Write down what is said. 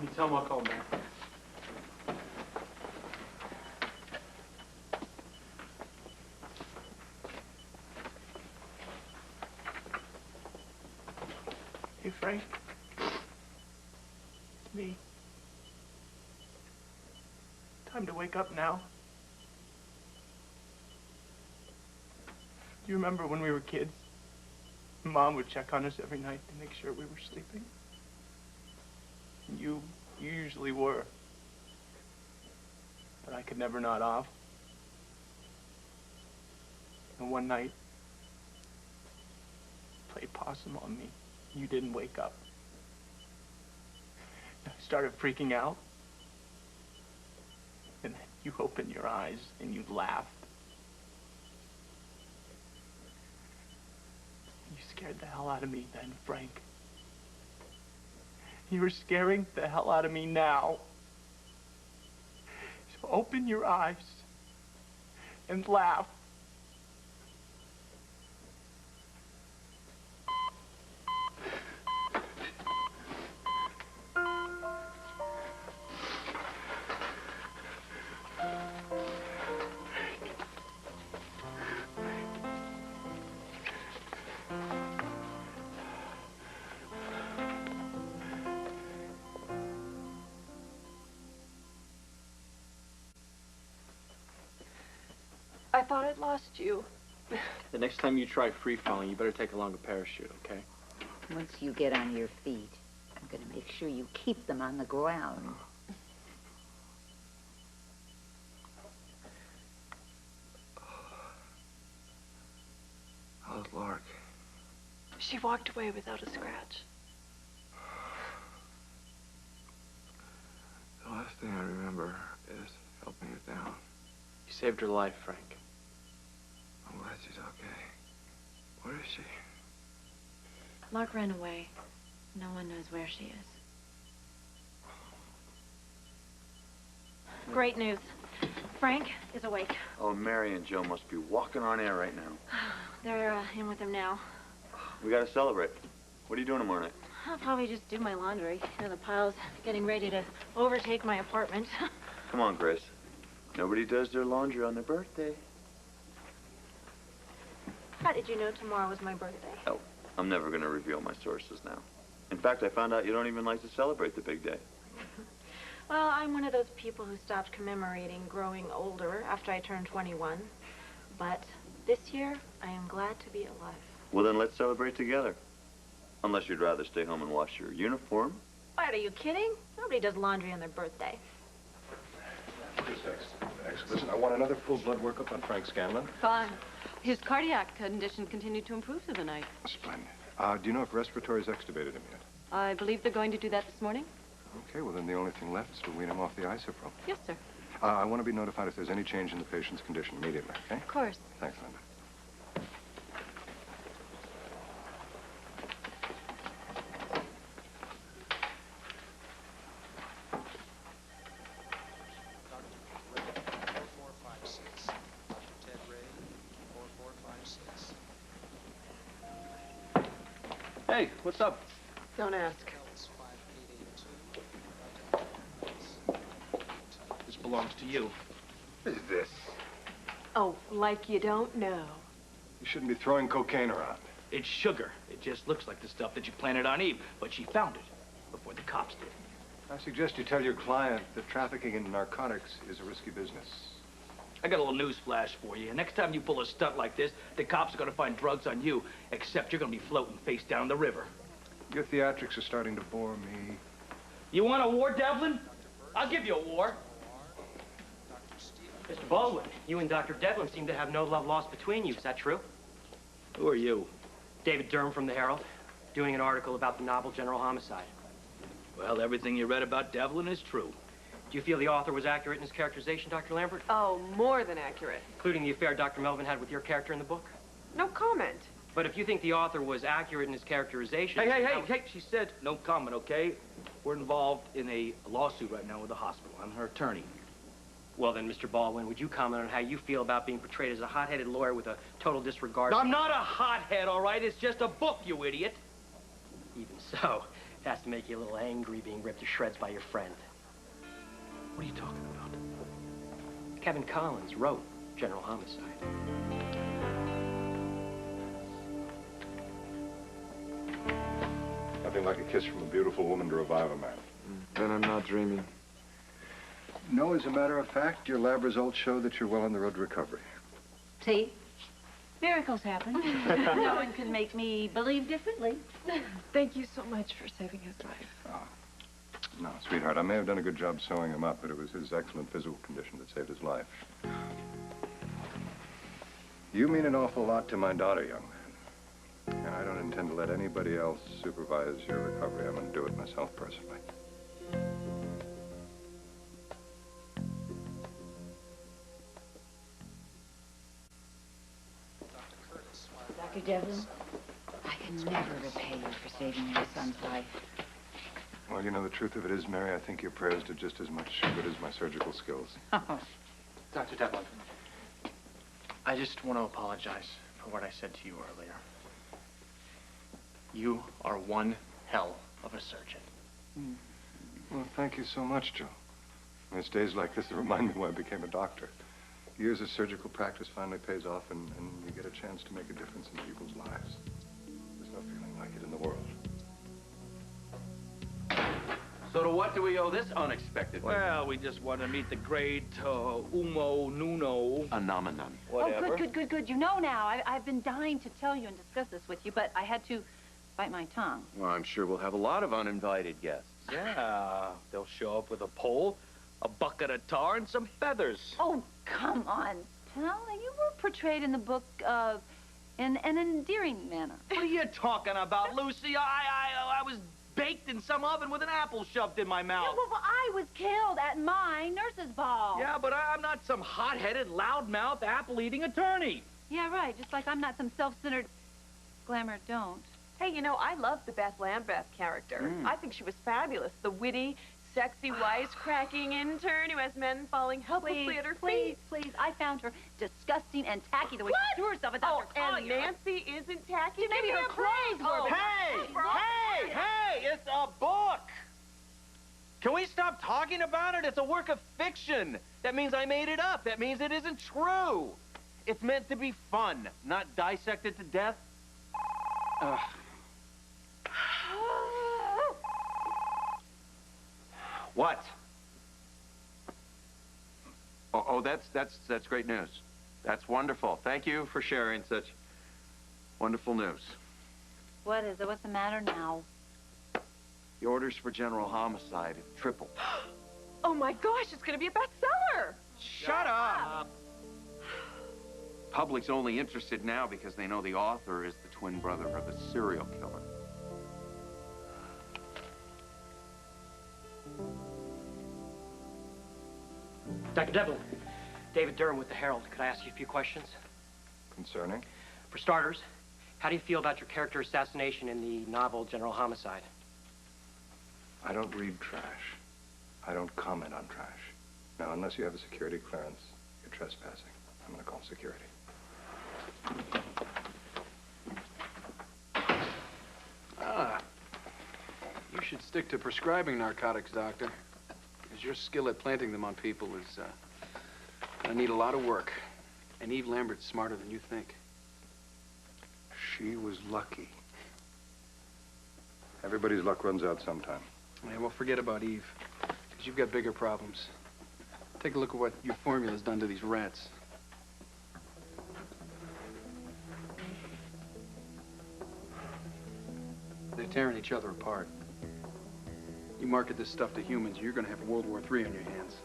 You tell him I'll call him back. Hey, Frank. It's me. Time to wake up now. Do you remember when we were kids? Mom would check on us every night to make sure we were sleeping. And you usually were. But I could never nod off. And one night, you played possum on me. You didn't wake up. I started freaking out. And then you opened your eyes and you laughed. You scared the hell out of me then, Frank. You're scaring the hell out of me now. So open your eyes and laugh. I thought I'd lost you. The next time you try free falling, you better take along a parachute, okay? Once you get on your feet, I'm going to make sure you keep them on the ground. How's Lark? She walked away without a scratch. The last thing I remember is helping her down. You saved her life, Frank. I'm glad she's okay. Where is she? Lark ran away. No one knows where she is. Great news. Frank is awake. Oh, Mary and Joe must be walking on air right now. They're in with him now. We gotta celebrate. What are you doing tomorrow night? I'll probably just do my laundry. You know, the pile's getting ready to overtake my apartment. Come on, Grace. Nobody does their laundry on their birthday. How did you know tomorrow was my birthday? Oh, I'm never gonna reveal my sources now. In fact, I found out you don't even like to celebrate the big day. Well, I'm one of those people who stopped commemorating growing older after I turned 21. But this year, I am glad to be alive. Well, then let's celebrate together. Unless you'd rather stay home and wash your uniform. What, are you kidding? Nobody does laundry on their birthday. Thanks. Listen, I want another full blood workup on Frank Scanlon. Fine. His cardiac condition continued to improve through the night. Splendid. Do you know if respiratory's extubated him yet? I believe they're going to do that this morning. Okay, well then the only thing left is to wean him off the isofrone. Yes, sir. I want to be notified if there's any change in the patient's condition immediately, okay? Of course. Thanks, Linda. Hey, what's up? Don't ask. This belongs to you. What is this? Oh, like you don't know. You shouldn't be throwing cocaine around. It's sugar. It just looks like the stuff that you planted on Eve, but she found it before the cops did. I suggest you tell your client that trafficking in narcotics is a risky business. I got a little news flash for you. Next time you pull a stunt like this, the cops are going to find drugs on you, except you're going to be floating face down the river. Your theatrics are starting to bore me. You want a war, Devlin? I'll give you a war. Mr. Baldwin, you and Dr. Devlin seem to have no love lost between you. Is that true? Who are you? David Durham from the Herald, doing an article about the novel General Homicide. Well, everything you read about Devlin is true. Do you feel the author was accurate in his characterization, Dr. Lambert? Oh, more than accurate. Including the affair Dr. Melvin had with your character in the book? No comment. But if you think the author was accurate in his characterization... Hey, she said no comment, okay? We're involved in a lawsuit right now with the hospital. I'm her attorney. Well then, Mr. Baldwin, would you comment on how you feel about being portrayed as a hot-headed lawyer with a total disregard... I'm not a hothead, all right? It's just a book, you idiot. Even so, It has to make you a little angry being ripped to shreds by your friend. What are you talking about? Kevin Collins wrote General Homicide. Nothing like a kiss from a beautiful woman to revive a man. Then I'm not dreaming. No, as a matter of fact, your lab results show that you're well on the road to recovery. See? Miracles happen. No one can make me believe differently. Thank you so much for saving his life. Oh. No, sweetheart, I may have done a good job sewing him up, but it was his excellent physical condition that saved his life. You mean an awful lot to my daughter, young man. And I don't intend to let anybody else supervise your recovery. I'm going to do it myself personally. Dr. Devlin, I can never repay you for saving your son's life. Well, you know, the truth of it is, Mary, I think your prayers did just as much good as my surgical skills. Oh. Dr. Devlin, I just want to apologize for what I said to you earlier. You are one hell of a surgeon. Well, thank you so much, Joe. And it's days like this that remind me why I became a doctor. Years of surgical practice finally pays off, and you get a chance to make a difference in people's lives. There's no feeling like it in the world. So to what do we owe this unexpected visit? Well, we just want to meet the great Umo Nuno. Phenomenon. Oh, good. You know now. I've been dying to tell you and discuss this with you, but I had to bite my tongue. Well, I'm sure we'll have a lot of uninvited guests. Yeah, they'll show up with a pole, a bucket of tar, and some feathers. Oh, come on, pal. You were portrayed in the book in an endearing manner. What are you talking about, Lucy? I was baked in some oven with an apple shoved in my mouth. Yeah, well, I was killed at my nurse's ball. Yeah, but I'm not some hot-headed, loud-mouthed, apple-eating attorney. Yeah, right. Just like I'm not some self-centered glamour don't. Hey, you know, I love the Beth Lambeth character. I think she was fabulous. The witty, sexy, wisecracking intern who has men falling helplessly at her feet. Please. I found her disgusting and tacky the way she threw herself at Dr. Collier. And Nancy isn't tacky? Maybe her clothes were... Hey, it's a book! Can we stop talking about it? It's a work of fiction. That means I made it up. That means it isn't true. It's meant to be fun, not dissected to death. What? Oh, that's great news. That's wonderful. Thank you for sharing such wonderful news. What is it? What's the matter now? The orders for General Homicide have tripled. Oh my gosh, it's gonna be a bestseller! Shut up! Public's only interested now because they know the author is the twin brother of a serial killer. Dr. Devlin, David Durham with the Herald. Could I ask you a few questions? Concerning? For starters, how do you feel about your character assassination in the novel General Homicide? I don't read trash. I don't comment on trash. Now, unless you have a security clearance, you're trespassing. I'm going to call security. You should stick to prescribing narcotics, Doctor. Because your skill at planting them on people is, gonna need a lot of work. And Eve Lambert's smarter than you think. She was lucky. Everybody's luck runs out sometime. Yeah, well, forget about Eve. Because you've got bigger problems. Take a look at what your formula's done to these rats. They're tearing each other apart. You market this stuff to humans, you're gonna have World War III on your hands.